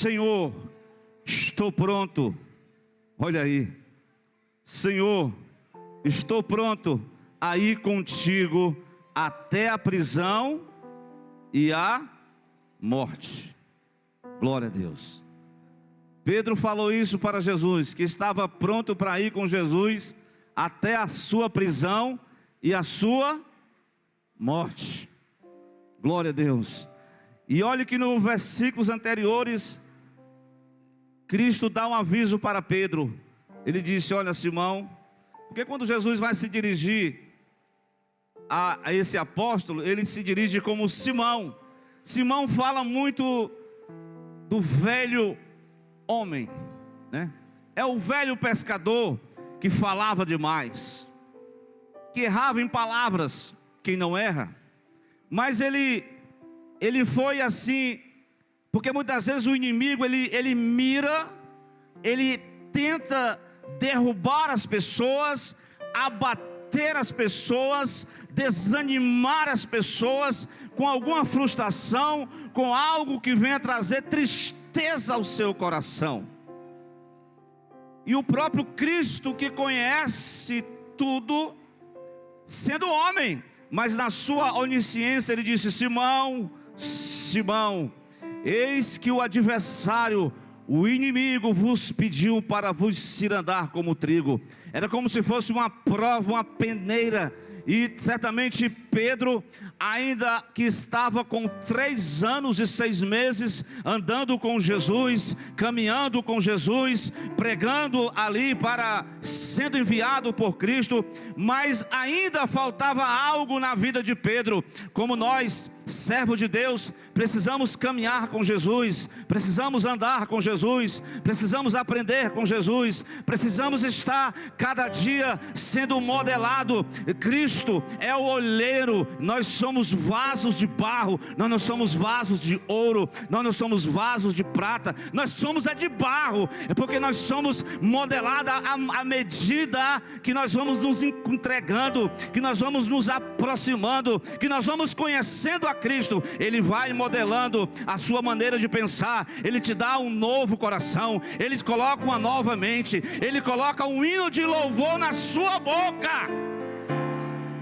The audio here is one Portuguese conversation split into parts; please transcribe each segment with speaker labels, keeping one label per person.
Speaker 1: Senhor, estou pronto. Olha aí, Senhor, estou pronto a ir contigo até a prisão e a morte. Glória a Deus. Pedro falou isso para Jesus, que estava pronto para ir com Jesus até a sua prisão e a sua morte. Glória a Deus. E olhe que nos versículos anteriores, Cristo dá um aviso para Pedro. Ele disse: olha, Simão, porque quando Jesus vai se dirigir a esse apóstolo, ele se dirige como Simão. Simão fala muito do velho homem, né? É o velho pescador que falava demais, que errava em palavras. Quem não erra? Mas ele foi assim, porque muitas vezes o inimigo ele mira, ele tenta derrubar as pessoas, abater as pessoas, desanimar as pessoas com alguma frustração, com algo que venha trazer tristeza ao seu coração. E o próprio Cristo, que conhece tudo, sendo homem, mas na sua onisciência ele disse: Simão, Simão, eis que o adversário, o inimigo, vos pediu para vos cirandar como trigo. Era como se fosse uma prova, uma peneira. E certamente Pedro, ainda que estava com 3 anos e 6 meses andando com Jesus, caminhando com Jesus, pregando ali, sendo enviado por Cristo, mas ainda faltava algo na vida de Pedro. Como nós, servos de Deus, precisamos caminhar com Jesus, precisamos andar com Jesus, precisamos aprender com Jesus, precisamos estar cada dia sendo modelado. Cristo é o olheiro, nós somos vasos de barro, nós não somos vasos de ouro, nós não somos vasos de prata, nós somos de barro, é porque nós somos modelados à medida que nós vamos nos entregando, que nós vamos nos aproximando, que nós vamos conhecendo a Cristo. Ele vai modelando a sua maneira de pensar, Ele te dá um novo coração, Ele te coloca uma nova mente, Ele coloca um hino de louvor na sua boca.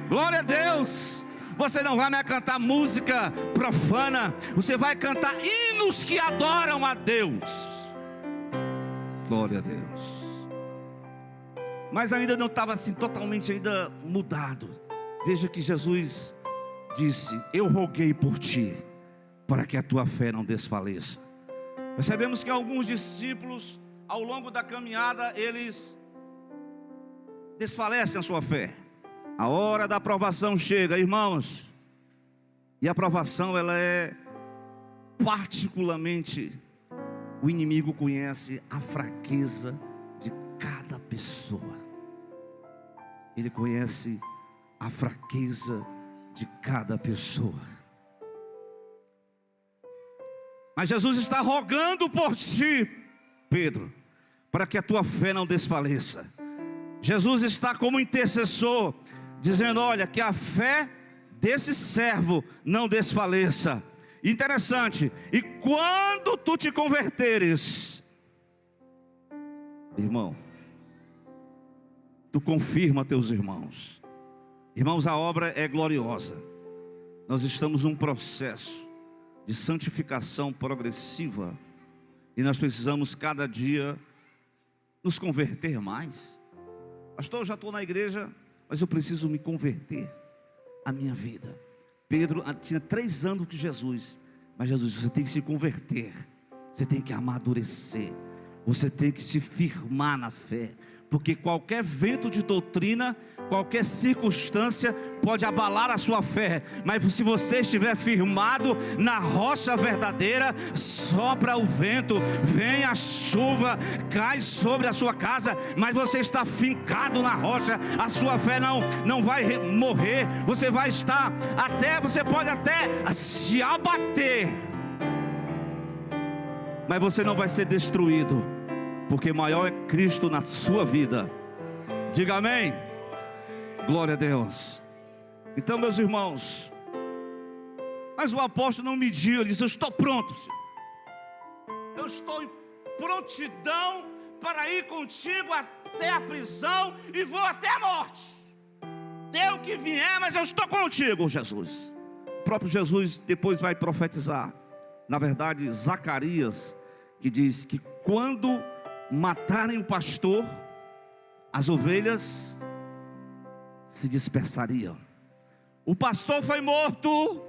Speaker 1: Glória a Deus. Você não vai mais cantar música profana, você vai cantar hinos que adoram a Deus. Glória a Deus. Mas ainda não estava assim totalmente ainda mudado. Veja que Jesus disse: eu roguei por ti, para que a tua fé não desfaleça. Percebemos que alguns discípulos, ao longo da caminhada, eles desfalecem a sua fé. A hora da aprovação chega, irmãos. E a aprovação, ela é particularmente, o inimigo conhece a fraqueza de cada pessoa. Ele conhece a fraqueza de cada pessoa. Mas Jesus está rogando por ti, Pedro, para que a tua fé não desfaleça. Jesus está como intercessor, dizendo: olha, que a fé desse servo não desfaleça. Interessante. E quando tu te converteres, irmão, tu confirma teus irmãos. Irmãos, a obra é gloriosa. Nós estamos num processo de santificação progressiva, e nós precisamos cada dia nos converter mais. Pastor, eu já estou na igreja, mas eu preciso me converter a minha vida. Pedro tinha 3 anos com Jesus, mas Jesus disse: você tem que se converter, você tem que amadurecer, você tem que se firmar na fé, porque qualquer vento de doutrina, qualquer circunstância pode abalar a sua fé, mas se você estiver firmado na rocha verdadeira, sopra o vento, vem a chuva, cai sobre a sua casa, mas você está fincado na rocha, a sua fé não vai morrer. Você vai estar você pode até se abater, mas você não vai ser destruído, porque maior é Cristo na sua vida. Diga amém. Glória a Deus. Então, meus irmãos, mas o apóstolo não mediu. Ele disse: eu estou pronto, Senhor. eu estou em prontidão para ir contigo até a prisão e vou até a morte. Dê o que vier, mas eu estou contigo, Jesus. O próprio Jesus depois vai profetizar. Na verdade, Zacarias, que diz que quando matarem o pastor, as ovelhas se dispersariam. O pastor foi morto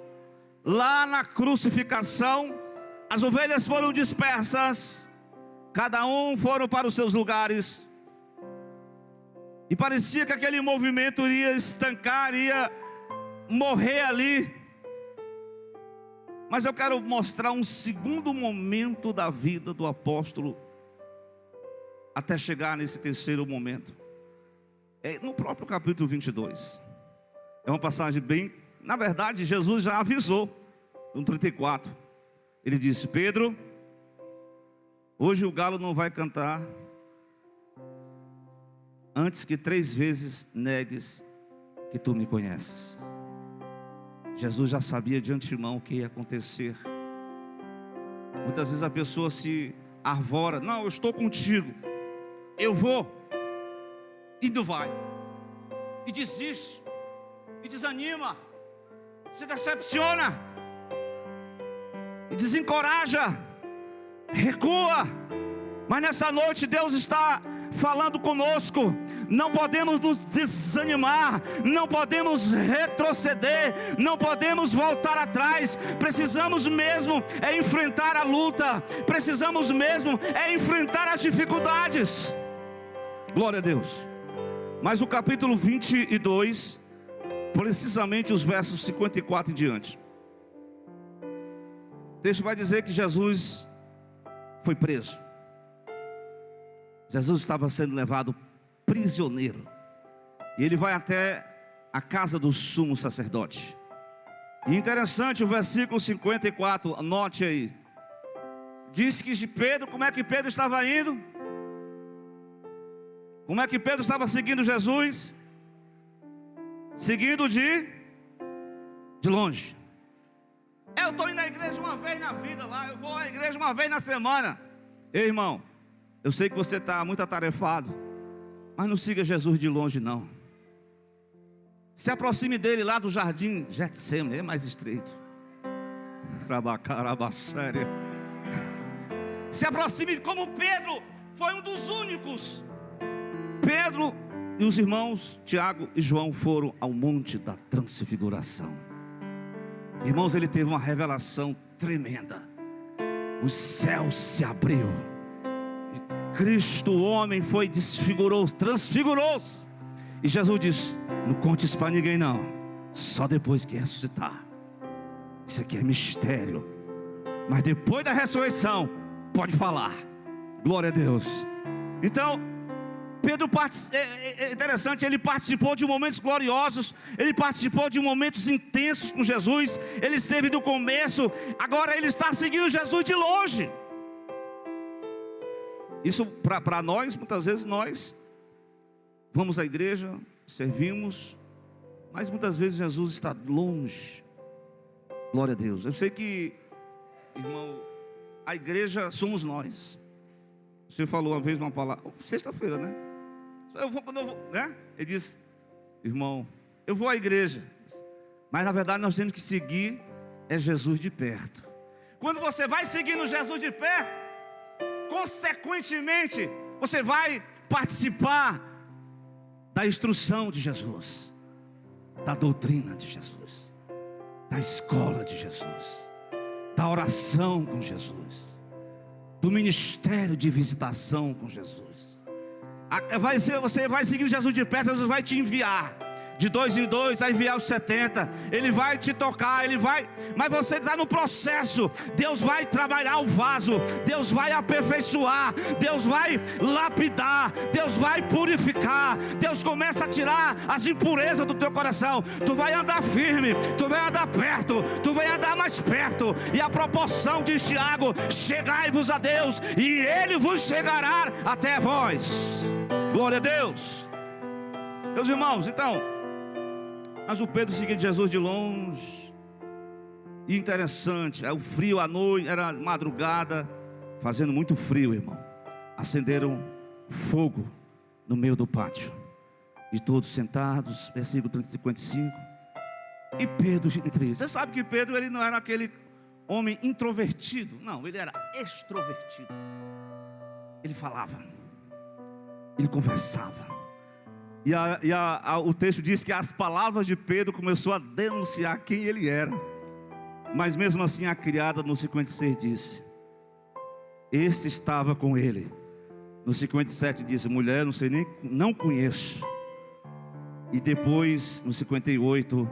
Speaker 1: lá na crucificação, as ovelhas foram dispersas, cada um foram para os seus lugares, e parecia que aquele movimento iria estancar, iria morrer ali. Mas eu quero mostrar um segundo momento da vida do apóstolo, até chegar nesse terceiro momento. É no próprio capítulo 22. É uma passagem bem... Na verdade, Jesus já avisou, no 34. Ele disse: Pedro, hoje o galo não vai cantar antes que 3 vezes negues que tu me conheces. Jesus já sabia de antemão o que ia acontecer. Muitas vezes a pessoa se arvora: não, eu estou contigo, eu vou, e não vai, e desiste, e desanima, se decepciona, e desencoraja, recua. Mas nessa noite Deus está falando conosco. Não podemos nos desanimar, não podemos retroceder, não podemos voltar atrás. Precisamos mesmo é enfrentar a luta, precisamos mesmo é enfrentar as dificuldades. Glória a Deus. Mas o capítulo 22, precisamente os versos 54 em diante, o texto vai dizer que Jesus foi preso. Jesus estava sendo levado prisioneiro, e ele vai até a casa do sumo sacerdote. E interessante o versículo 54, anote aí. Diz que de Pedro, como é que Pedro estava indo? Como é que Pedro estava seguindo Jesus? Seguindo de longe. Eu estou indo à igreja uma vez na vida lá, eu vou à igreja uma vez na semana. Ei, irmão, eu sei que você está muito atarefado, mas não siga Jesus de longe não. Se aproxime dele lá do jardim Getsemane, é mais estreito. Se aproxime, como Pedro foi um dos únicos. Pedro e os irmãos Tiago e João foram ao monte da transfiguração. Irmãos, ele teve uma revelação tremenda. Os céus se abriu, Cristo, o homem, foi desfigurou-se, transfigurou-se. E Jesus disse: não conte isso para ninguém não, só depois que ressuscitar. Isso aqui é mistério, mas depois da ressurreição pode falar. Glória a Deus. Então Pedro é interessante, ele participou de momentos gloriosos, ele participou de momentos intensos com Jesus, ele esteve do começo, agora ele está seguindo Jesus de longe. Isso para nós, muitas vezes nós vamos à igreja, servimos, mas muitas vezes Jesus está longe. Glória a Deus. Eu sei que, irmão, a igreja somos nós. Você falou uma vez uma palavra, sexta-feira, né? Eu vou quando eu vou, né? Ele disse: irmão, eu vou à igreja, mas na verdade nós temos que seguir Jesus de perto. Quando você vai seguindo Jesus de perto, consequentemente você vai participar da instrução de Jesus, da doutrina de Jesus, da escola de Jesus, da oração com Jesus, do ministério de visitação com Jesus. Você vai seguir Jesus de perto, Jesus vai te enviar de 2 em 2, vai enviar os 70, Ele vai te tocar, Ele vai, mas você está no processo. Deus vai trabalhar o vaso, Deus vai aperfeiçoar, Deus vai lapidar, Deus vai purificar, Deus começa a tirar as impurezas do teu coração. Tu vai andar firme, tu vai andar perto, tu vai andar mais perto. E a proporção, diz Tiago: chegai-vos a Deus, e Ele vos chegará até vós. Glória a Deus. Meus irmãos, então, mas o Pedro seguia Jesus de longe. E interessante, o frio à noite, era madrugada, fazendo muito frio, irmão, acenderam fogo no meio do pátio, e todos sentados, versículo 55. E Pedro entre eles. Você sabe que Pedro, ele não era aquele homem introvertido, não, ele era extrovertido. Ele falava, ele conversava, e o texto diz que as palavras de Pedro começou a denunciar quem ele era. Mas mesmo assim a criada no 56 disse: esse estava com ele. No 57 disse: mulher, não conheço. E depois no 58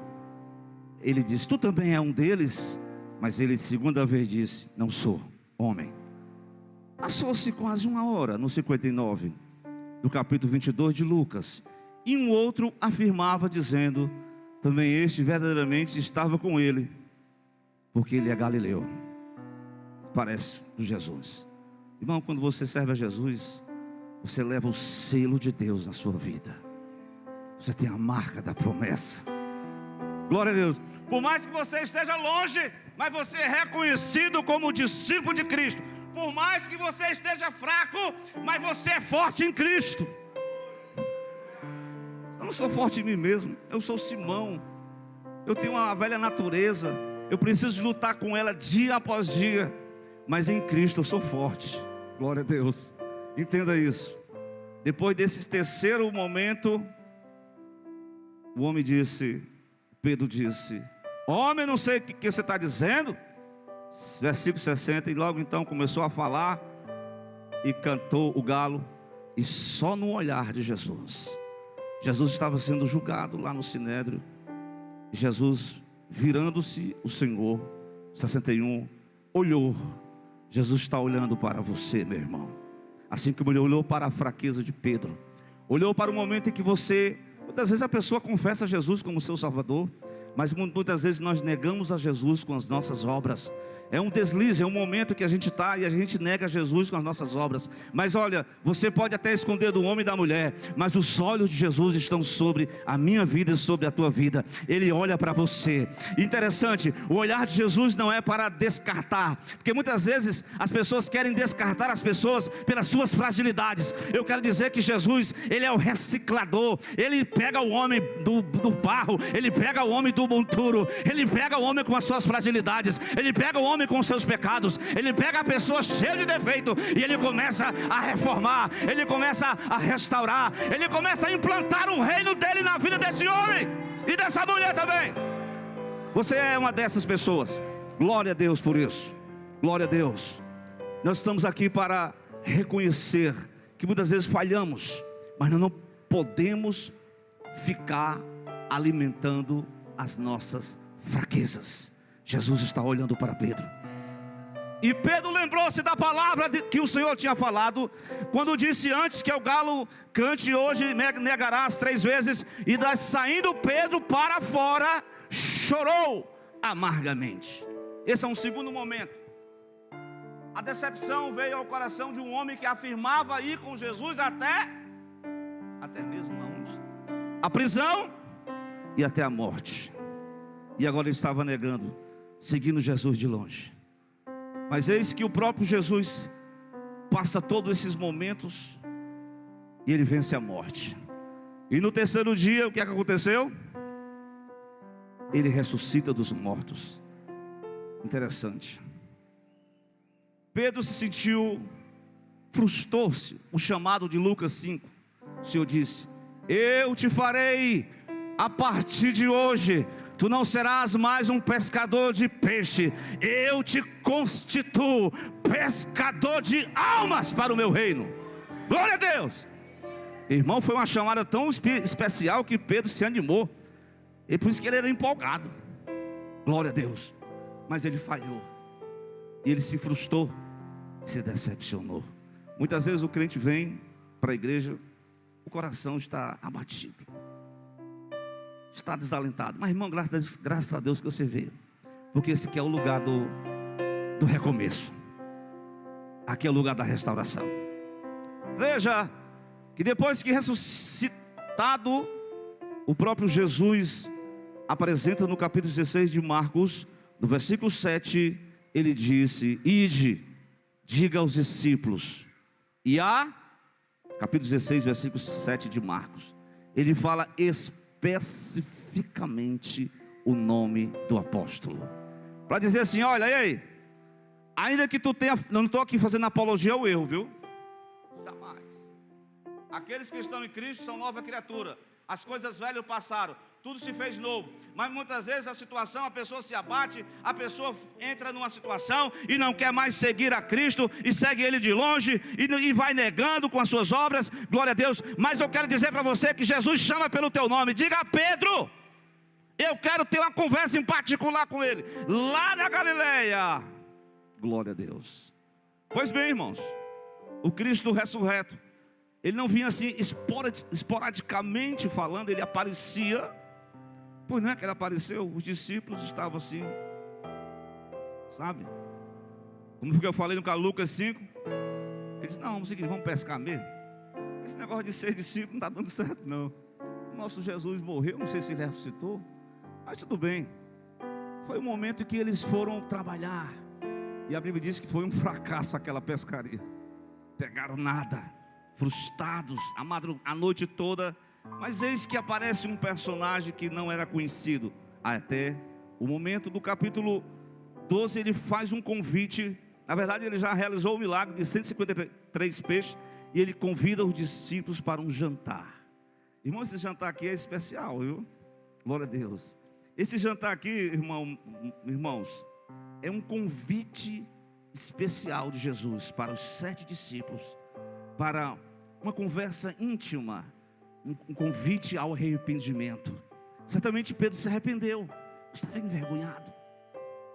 Speaker 1: ele disse: tu também é um deles? Mas ele segunda vez disse: não sou, homem. Passou-se quase uma hora. No 59 do capítulo 22 de Lucas, e um outro afirmava dizendo: também este verdadeiramente estava com ele, porque ele é galileu. Parece com Jesus. Irmão, quando você serve a Jesus, você leva o selo de Deus na sua vida. Você tem a marca da promessa. Glória a Deus. Por mais que você esteja longe, mas você é reconhecido como discípulo de Cristo. Por mais que você esteja fraco, mas você é forte em Cristo. Eu não sou forte em mim mesmo, eu sou Simão. Eu tenho uma velha natureza, eu preciso lutar com ela dia após dia. Mas em Cristo eu sou forte. Glória a Deus. Entenda isso. Depois desse terceiro momento, o homem disse, Pedro disse: homem, não sei o que você está dizendo. Versículo 60. E logo então começou a falar e cantou o galo. E só no olhar de Jesus estava sendo julgado lá no Sinédrio. Jesus, virando-se o Senhor, 61, olhou. Jesus está olhando para você, meu irmão. Assim como ele olhou para a fraqueza de Pedro, olhou para o momento em que você, muitas vezes a pessoa confessa Jesus como seu Salvador, mas muitas vezes nós negamos a Jesus com as nossas obras. É um deslize, é um momento que a gente está e a gente nega Jesus com as nossas obras. Mas olha, você pode até esconder do homem e da mulher, mas os olhos de Jesus estão sobre a minha vida e sobre a tua vida. Ele olha para você. Interessante, o olhar de Jesus não é para descartar, porque muitas vezes as pessoas querem descartar as pessoas pelas suas fragilidades. Eu quero dizer que Jesus, ele é o reciclador. Ele pega o homem do barro, ele pega o homem do monturo, ele pega o homem com as suas fragilidades, ele pega o homem com os seus pecados, ele pega a pessoa cheia de defeito e ele começa a reformar, ele começa a restaurar, ele começa a implantar o reino dele na vida desse homem e dessa mulher também. Você é uma dessas pessoas. Glória a Deus por isso. Glória a Deus. Nós estamos aqui para reconhecer que muitas vezes falhamos, mas nós não podemos ficar alimentando as nossas fraquezas. Jesus está olhando para Pedro. E Pedro lembrou-se da palavra que o Senhor tinha falado, quando disse antes que o galo cante, hoje negarás 3 vezes. E saindo Pedro para fora, chorou amargamente. Esse é um segundo momento. A decepção veio ao coração de um homem que afirmava ir com Jesus até mesmo aonde? A prisão e até a morte. E agora ele estava negando, seguindo Jesus de longe. Mas eis que o próprio Jesus passa todos esses momentos e ele vence a morte. E no terceiro dia, o que é que aconteceu? Ele ressuscita dos mortos. Interessante. Pedro se sentiu, frustrou-se. O chamado de Lucas 5. O Senhor disse: eu te farei, a partir de hoje, tu não serás mais um pescador de peixe, eu te constituo pescador de almas para o meu reino. Glória a Deus. Irmão, foi uma chamada tão especial que Pedro se animou. E por isso que ele era empolgado. Glória a Deus. Mas ele falhou. E ele se frustrou, se decepcionou. Muitas vezes o crente vem para a igreja, o coração está abatido, está desalentado. Mas irmão, graças a Deus que você veio, porque esse aqui é o lugar do recomeço. Aqui é o lugar da restauração. Veja que depois que ressuscitado, o próprio Jesus apresenta no capítulo 16 de Marcos, no versículo 7, ele disse: ide, diga aos discípulos. E capítulo 16, versículo 7 de Marcos, ele fala especificamente o nome do apóstolo, para dizer assim: olha, e aí, ainda que tu tenha, não estou aqui fazendo apologia ao erro, viu? Jamais. Aqueles que estão em Cristo são nova criatura. As coisas velhas passaram, tudo se fez novo. Mas muitas vezes a situação, a pessoa se abate, a pessoa entra numa situação e não quer mais seguir a Cristo, e segue Ele de longe, e vai negando com as suas obras. Glória a Deus. Mas eu quero dizer para você que Jesus chama pelo teu nome. Diga a Pedro: eu quero ter uma conversa em particular com Ele, lá na Galileia. Glória a Deus. Pois bem, irmãos, o Cristo ressurreto, Ele não vinha assim esporadicamente falando, Ele aparecia. Pois não é que Ele apareceu, os discípulos estavam assim, sabe? Como eu falei no Lucas 5, Ele disse: não, vamos pescar mesmo. Esse negócio de ser discípulo não está dando certo não. O nosso Jesus morreu, não sei se Ele ressuscitou, mas tudo bem. Foi o momento em que eles foram trabalhar, e a Bíblia diz que foi um fracasso aquela pescaria. Pegaram nada, frustrados a noite toda. Mas eis que aparece um personagem que não era conhecido até o momento do capítulo 12. Ele faz um convite. Na verdade, ele já realizou o milagre de 153 peixes, e ele convida os discípulos para um jantar. Irmão, esse jantar aqui é especial, viu? Glória a Deus. Esse jantar aqui, irmãos, é um convite especial de Jesus para os 7 discípulos, para uma conversa íntima, um convite ao arrependimento. Certamente Pedro se arrependeu, estava envergonhado,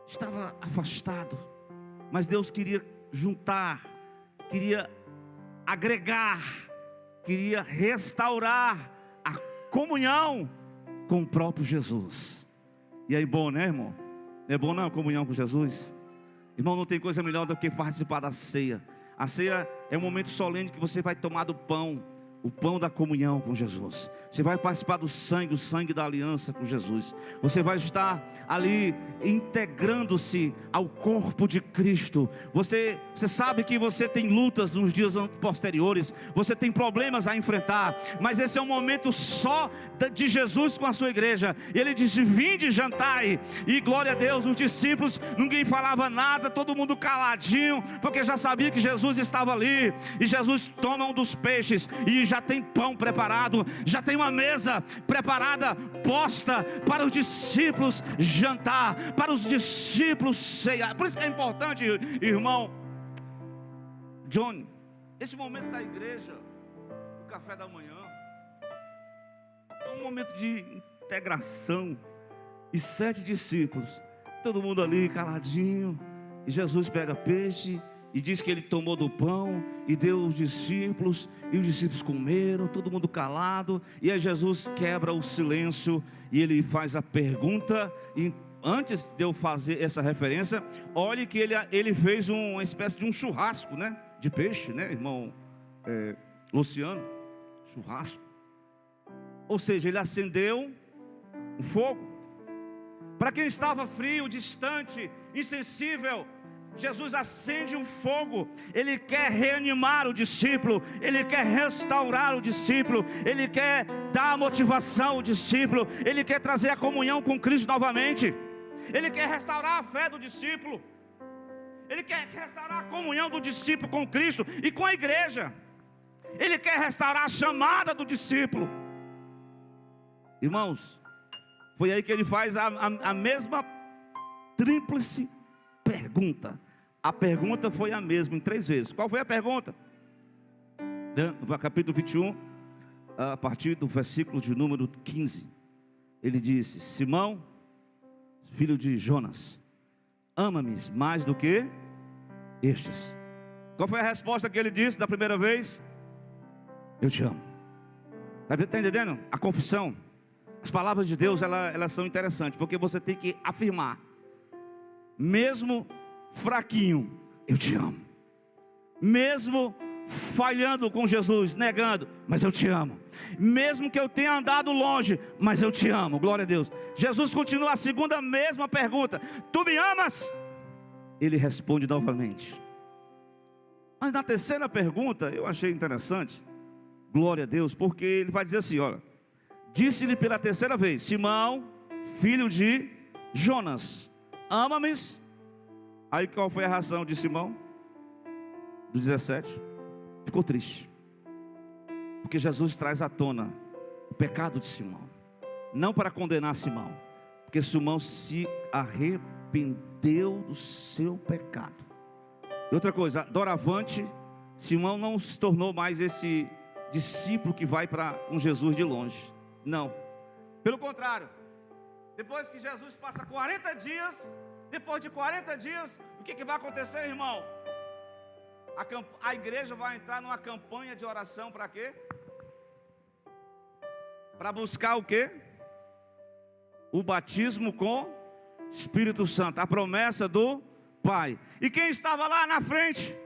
Speaker 1: estava afastado, mas Deus queria juntar, queria agregar, queria restaurar a comunhão com o próprio Jesus. E aí, bom, né, irmão? Não é bom não a comunhão com Jesus? Irmão, não tem coisa melhor do que participar da ceia. A ceia é um momento solene que você vai tomar do pão, o pão da comunhão com Jesus. Você vai participar do sangue, o sangue da aliança com Jesus. Você vai estar ali integrando-se ao corpo de Cristo. Você sabe que você tem lutas nos dias posteriores, você tem problemas a enfrentar, mas esse é um momento só de Jesus com a sua igreja. Ele disse: vinde jantai. E glória a Deus, os discípulos, ninguém falava nada, todo mundo caladinho, porque já sabia que Jesus estava ali. E Jesus toma um dos peixes, e já tem pão preparado, já tem uma mesa preparada, posta para os discípulos jantar, para os discípulos ceiar. Por isso que é importante, irmão John, esse momento da igreja, o café da manhã, é um momento de integração. E 7 discípulos, todo mundo ali caladinho, e Jesus pega peixe e diz que ele tomou do pão e deu aos discípulos, e os discípulos comeram, todo mundo calado. E aí Jesus quebra o silêncio e ele faz a pergunta. E antes de eu fazer essa referência, olhe que ele fez uma espécie de um churrasco, né? De peixe, né, irmão Luciano? Churrasco. Ou seja, ele acendeu um fogo. Para quem estava frio, distante, insensível, Jesus acende um fogo. Ele quer reanimar o discípulo, ele quer restaurar o discípulo, ele quer dar motivação ao discípulo, ele quer trazer a comunhão com Cristo novamente, ele quer restaurar a fé do discípulo, ele quer restaurar a comunhão do discípulo com Cristo e com a igreja, ele quer restaurar a chamada do discípulo. Irmãos, foi aí que ele faz a mesma tríplice pergunta. A pergunta foi a mesma em 3 vezes. Qual foi a pergunta? No capítulo 21, a partir do versículo de número 15, ele disse: Simão, filho de Jonas, ama-me mais do que estes? Qual foi a resposta que ele disse da primeira vez? Eu te amo. Está entendendo? A confissão. As palavras de Deus, elas são interessantes, porque você tem que afirmar, mesmo fraquinho, eu te amo. Mesmo falhando com Jesus, negando, mas eu te amo. Mesmo que eu tenha andado longe, mas eu te amo. Glória a Deus. Jesus continua a segunda mesma pergunta: tu me amas? Ele responde novamente: Mas na terceira pergunta, eu achei interessante, glória a Deus, porque ele vai dizer assim, olha, disse-lhe pela terceira vez: Simão, filho de Jonas, ama-me? Aí qual foi a reação de Simão? Do 17, ficou triste, porque Jesus traz à tona o pecado de Simão, não para condenar Simão, porque Simão se arrependeu do seu pecado. E outra coisa, doravante, Simão não se tornou mais esse discípulo que vai com Jesus de longe, não, pelo contrário, depois que Jesus passa 40 dias, depois de 40 dias, o que vai acontecer, irmão? A igreja vai entrar numa campanha de oração para quê? Para buscar o quê? O batismo com Espírito Santo, a promessa do Pai. E quem estava lá na frente?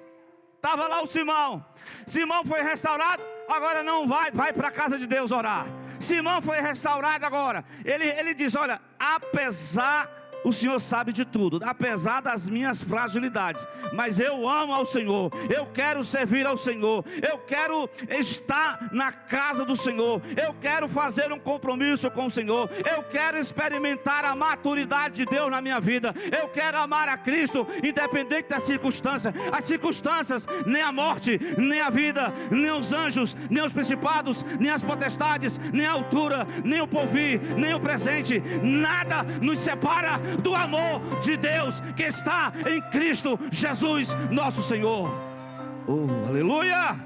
Speaker 1: Estava lá o Simão. Simão foi restaurado, agora não vai para a casa de Deus orar. Simão foi restaurado agora. Ele diz, olha, apesar, o Senhor sabe de tudo, apesar das minhas fragilidades, mas eu amo ao Senhor, eu quero servir ao Senhor, eu quero estar na casa do Senhor, eu quero fazer um compromisso com o Senhor, eu quero experimentar a maturidade de Deus na minha vida, eu quero amar a Cristo, independente das circunstâncias. As circunstâncias, nem a morte, nem a vida, nem os anjos, nem os principados, nem as potestades, nem a altura, nem o porvir, nem o presente, nada nos separa do amor de Deus que está em Cristo Jesus nosso Senhor. Oh, aleluia,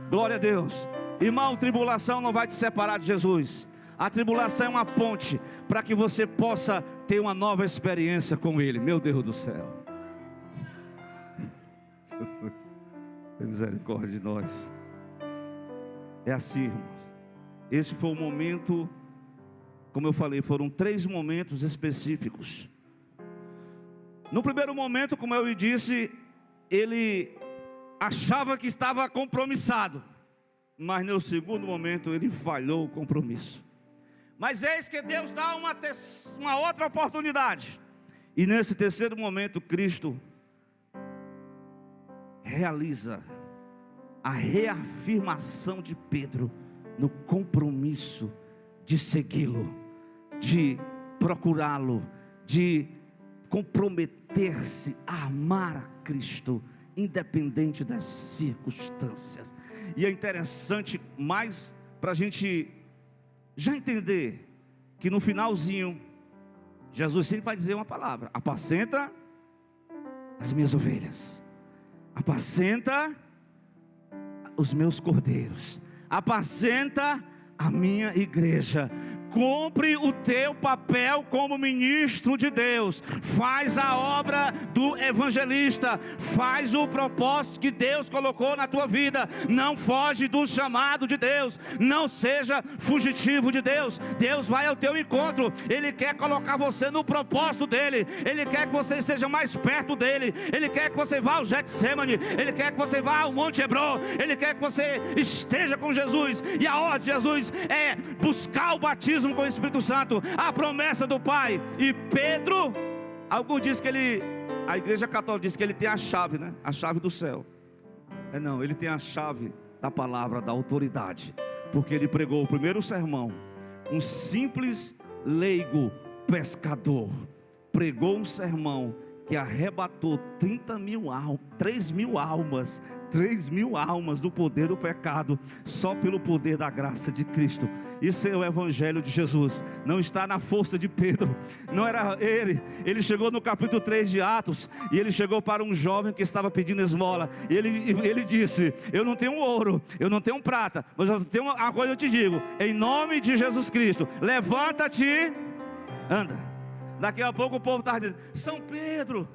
Speaker 1: glória a Deus. Irmão, tribulação não vai te separar de Jesus. A tribulação é uma ponte para que você possa ter uma nova experiência com Ele. Meu Deus do céu, Jesus, tem misericórdia de nós. É assim, irmãos. Esse foi o momento. Como eu falei, foram 3 momentos específicos. No primeiro momento, como eu lhe disse, ele achava que estava compromissado, mas no segundo momento ele falhou o compromisso. Mas eis que Deus dá uma outra oportunidade, e nesse terceiro momento Cristo realiza a reafirmação de Pedro no compromisso de segui-lo, de procurá-lo, de comprometer-se a amar a Cristo, independente das circunstâncias. E é interessante, mais para a gente já entender, que no finalzinho, Jesus sempre vai dizer uma palavra: apacenta as minhas ovelhas, apacenta os meus cordeiros, apacenta a minha igreja. Cumpre o teu papel como ministro de Deus, faz a obra do evangelista, faz o propósito que Deus colocou na tua vida, não foge do chamado de Deus, não seja fugitivo de Deus. Deus vai ao teu encontro, Ele quer colocar você no propósito dEle, Ele quer que você esteja mais perto dEle, Ele quer que você vá ao Getsemane, Ele quer que você vá ao Monte Hebron, Ele quer que você esteja com Jesus. E a ordem de Jesus é buscar o batismo com o Espírito Santo, a promessa do Pai. E Pedro, alguns dizem que a igreja católica diz que ele tem a chave, né? A chave do céu. Não, ele tem a chave da palavra, da autoridade, porque ele pregou o primeiro sermão. Um simples leigo pescador pregou um sermão que arrebatou 3 mil almas do poder do pecado, só pelo poder da graça de Cristo. Isso é o evangelho de Jesus, não está na força de Pedro, não era ele chegou no capítulo 3 de Atos, e ele chegou para um jovem que estava pedindo esmola, e ele disse: eu não tenho ouro, eu não tenho prata, mas eu tenho uma coisa, eu te digo, em nome de Jesus Cristo, levanta-te e anda. Daqui a pouco o povo estava dizendo: São Pedro.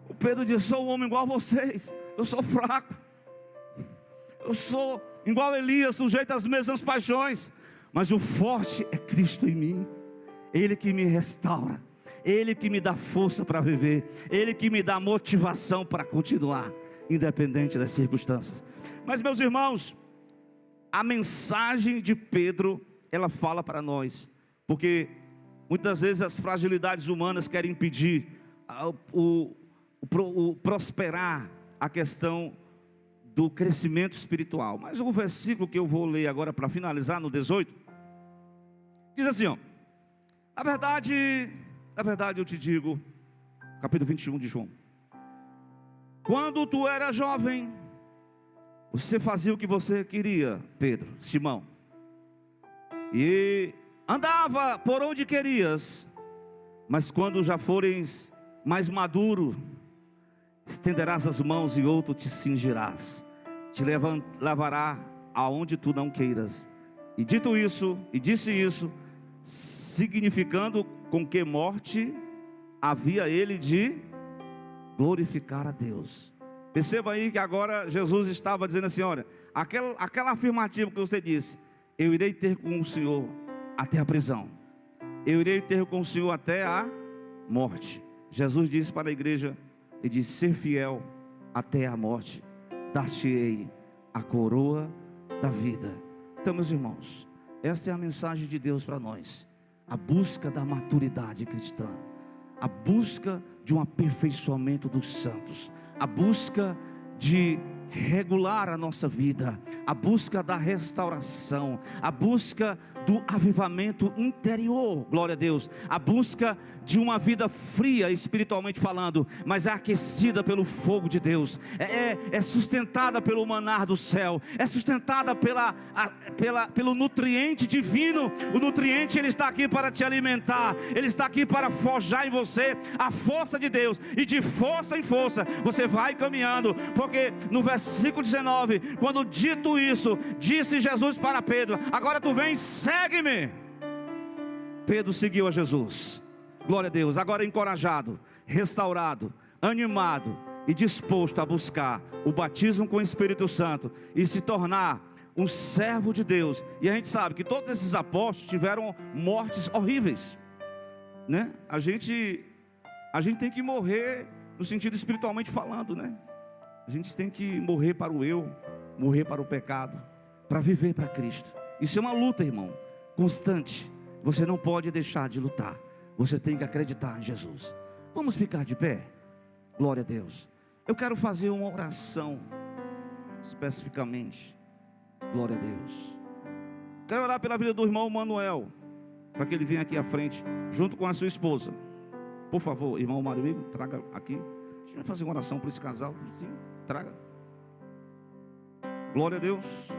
Speaker 1: O Pedro disse: sou um homem igual a vocês, eu sou fraco, eu sou igual a Elias, sujeito às mesmas paixões, mas o forte é Cristo em mim. Ele que me restaura, Ele que me dá força para viver, Ele que me dá motivação para continuar, independente das circunstâncias. Mas, meus irmãos, a mensagem de Pedro, ela fala para nós, porque muitas vezes as fragilidades humanas querem impedir o prosperar, a questão do crescimento espiritual. Mas o versículo que eu vou ler agora para finalizar, no 18, diz assim, ó: na verdade eu te digo, capítulo 21 de João, quando tu era jovem, você fazia o que você queria, Pedro, Simão, e andava por onde querias. Mas quando já fores mais maduro, estenderás as mãos e outro te cingirás, te levará aonde tu não queiras. E disse isso, significando com que morte havia ele de glorificar a Deus. Perceba aí que agora Jesus estava dizendo assim: olha, aquela afirmativa que você disse, eu irei ter com o Senhor até a prisão, eu irei ter com o Senhor até a morte. Jesus disse para a igreja, e disse: ser fiel até a morte, dar-te-ei a coroa da vida. Então, meus irmãos, esta é a mensagem de Deus para nós: a busca da maturidade cristã, a busca de um aperfeiçoamento dos santos, a busca de regular a nossa vida, a busca da restauração, a busca do avivamento interior, glória a Deus, a busca de uma vida fria espiritualmente falando, mas é aquecida pelo fogo de Deus, é sustentada pelo manar do céu, é sustentada pelo nutriente divino. O nutriente, ele está aqui para te alimentar, ele está aqui para forjar em você a força de Deus, e de força em força você vai caminhando, porque no versículo 19, quando dito isso, disse Jesus para Pedro: agora tu vem, segue-me. Pedro seguiu a Jesus, glória a Deus, agora encorajado, restaurado, animado e disposto a buscar o batismo com o Espírito Santo e se tornar um servo de Deus. E a gente sabe que todos esses apóstolos tiveram mortes horríveis, né? A gente tem que morrer no sentido espiritualmente falando, né? A gente tem que morrer para o eu, morrer para o pecado, para viver para Cristo. Isso é uma luta, irmão, constante. Você não pode deixar de lutar. Você tem que acreditar em Jesus. Vamos ficar de pé? Glória a Deus. Eu quero fazer uma oração especificamente. Glória a Deus. Quero orar pela vida do irmão Manuel, para que ele venha aqui à frente, junto com a sua esposa. Por favor, irmão Mário, traga aqui. A gente vai fazer uma oração por esse casal. Sim, traga. Glória a Deus.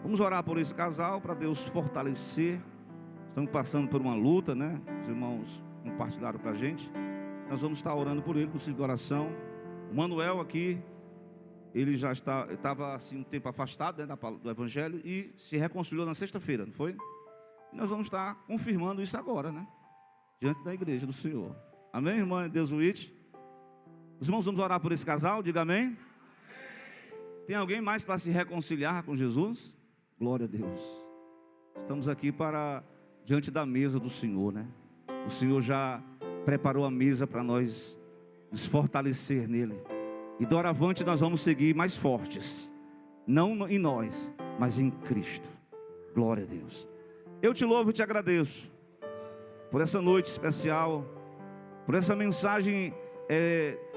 Speaker 1: Vamos orar por esse casal, para Deus fortalecer. Estamos passando por uma luta, né? Os irmãos compartilharam com a gente. Nós vamos estar orando por ele, com essa oração. O Manuel aqui, ele já estava assim um tempo afastado, né, do Evangelho, e se reconciliou na sexta-feira, não foi? E nós vamos estar confirmando isso agora, né? Diante da igreja do Senhor. Amém, irmã Deus Witt? Os irmãos, vamos orar por esse casal, diga amém. Amém. Tem alguém mais para se reconciliar com Jesus? Glória a Deus. Estamos aqui diante da mesa do Senhor, né? O Senhor já preparou a mesa para nós nos fortalecer nele. E doravante nós vamos seguir mais fortes, não em nós, mas em Cristo. Glória a Deus. Eu te louvo e te agradeço por essa noite especial, por essa mensagem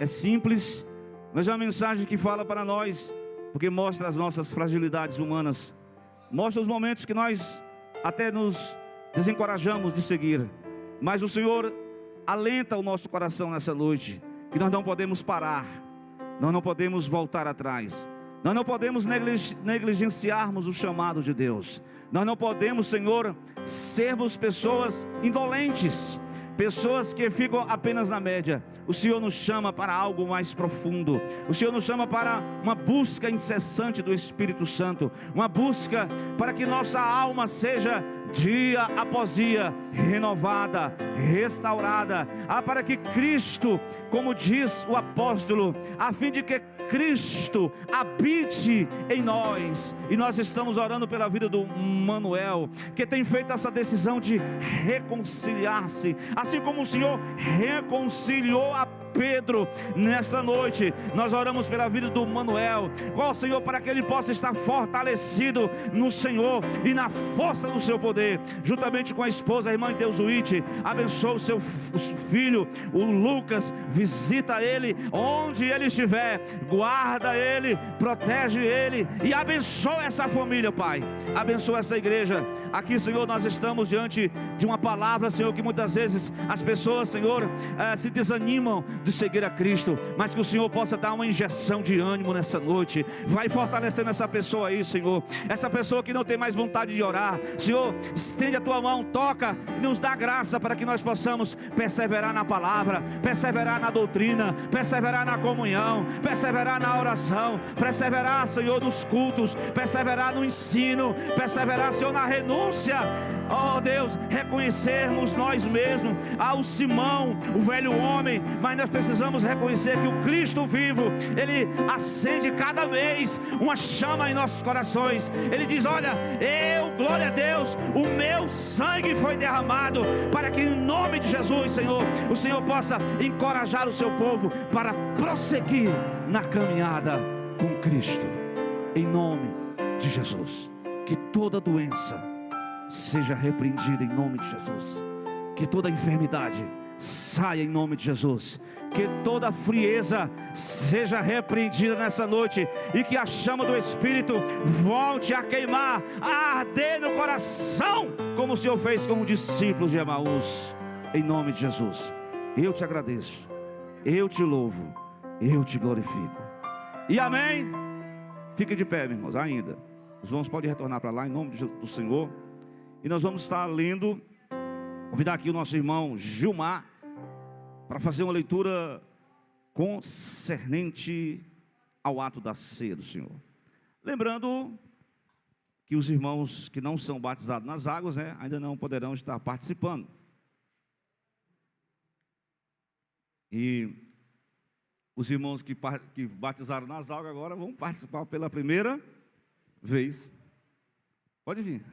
Speaker 1: simples, mas é uma mensagem que fala para nós, porque mostra as nossas fragilidades humanas, mostra os momentos que nós até nos desencorajamos de seguir, mas o Senhor alenta o nosso coração nessa noite, que nós não podemos parar, nós não podemos voltar atrás, nós não podemos negligenciarmos o chamado de Deus, nós não podemos, Senhor, sermos pessoas indolentes, pessoas que ficam apenas na média. O Senhor nos chama para algo mais profundo. O Senhor nos chama para uma busca incessante do Espírito Santo, uma busca para que nossa alma seja dia após dia renovada, restaurada, para que Cristo, como diz o apóstolo, a fim de que Cristo habite em nós. E nós estamos orando pela vida do Manuel, que tem feito essa decisão de reconciliar-se, assim como o Senhor reconciliou a Pedro. Nesta noite nós oramos pela vida do Manuel, ó Senhor, para que ele possa estar fortalecido no Senhor e na força do seu poder, juntamente com a esposa, a irmã Deusuíte. Abençoa o seu filho, o Lucas, visita ele onde ele estiver, guarda ele, protege ele e abençoa essa família, Pai. Abençoa essa igreja. Aqui, Senhor, nós estamos diante de uma palavra, Senhor, que muitas vezes as pessoas, Senhor, se desanimam de seguir a Cristo, mas que o Senhor possa dar uma injeção de ânimo nessa noite. Vai fortalecendo essa pessoa aí, Senhor, essa pessoa que não tem mais vontade de orar. Senhor, estende a tua mão, toca e nos dá graça para que nós possamos perseverar na palavra, perseverar na doutrina, perseverar na comunhão, perseverar na oração, perseverar, Senhor, nos cultos, perseverar no ensino, perseverar, Senhor, na renúncia. Ó Deus, reconhecermos nós mesmos, o Simão, o velho homem, mas nós precisamos reconhecer que o Cristo vivo, ele acende cada vez uma chama em nossos corações. Ele diz: olha, glória a Deus, o meu sangue foi derramado, para que em nome de Jesus, Senhor, o Senhor possa encorajar o seu povo para prosseguir na caminhada com Cristo, em nome de Jesus. Que toda doença seja repreendida em nome de Jesus, que toda enfermidade saia em nome de Jesus, que toda frieza seja repreendida nessa noite, e que a chama do Espírito volte a queimar, a arder no coração, como o Senhor fez com os discípulos de Emaús. Em nome de Jesus, eu te agradeço, eu te louvo, eu te glorifico. E amém. Fique de pé, meus irmãos, ainda. Os irmãos podem retornar para lá em nome do Senhor. E nós vamos estar lendo, convidar aqui o nosso irmão Gilmar para fazer uma leitura concernente ao ato da ceia do Senhor. Lembrando que os irmãos que não são batizados nas águas, ainda não poderão estar participando. E os irmãos que batizaram nas águas agora vão participar pela primeira vez. Pode vir.